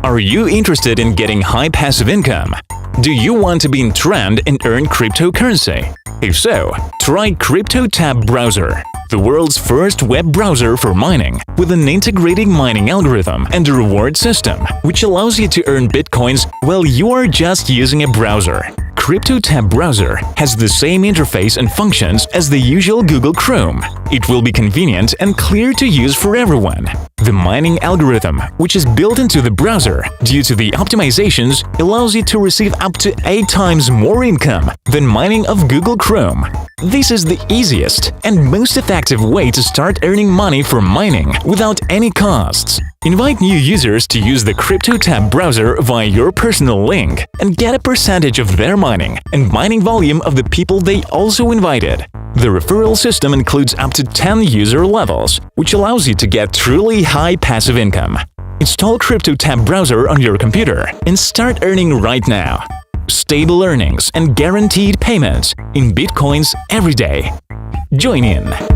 Are you interested in getting high passive income? Do you want to be in trend and earn cryptocurrency? If so, try CryptoTab Browser, the world's first web browser for mining, with an integrated mining algorithm and a reward system, which allows you to earn bitcoins while you are just using a browser. CryptoTab Browser has the same interface and functions as the usual Google Chrome. It will be convenient and clear to use for everyone. The mining algorithm, which is built into the browser due to the optimizations, allows you to receive up to 8 times more income than mining of Google Chrome. This is the easiest and most effective way to start earning money from mining without any costs. Invite new users to use the CryptoTab browser via your personal link and get a percentage of their mining and mining volume of the people they also invited. The referral system includes up to 10 user levels, which allows you to get truly high passive income. Install CryptoTab browser on your computer and start earning right now. Stable earnings and guaranteed payments in bitcoins every day. Join in!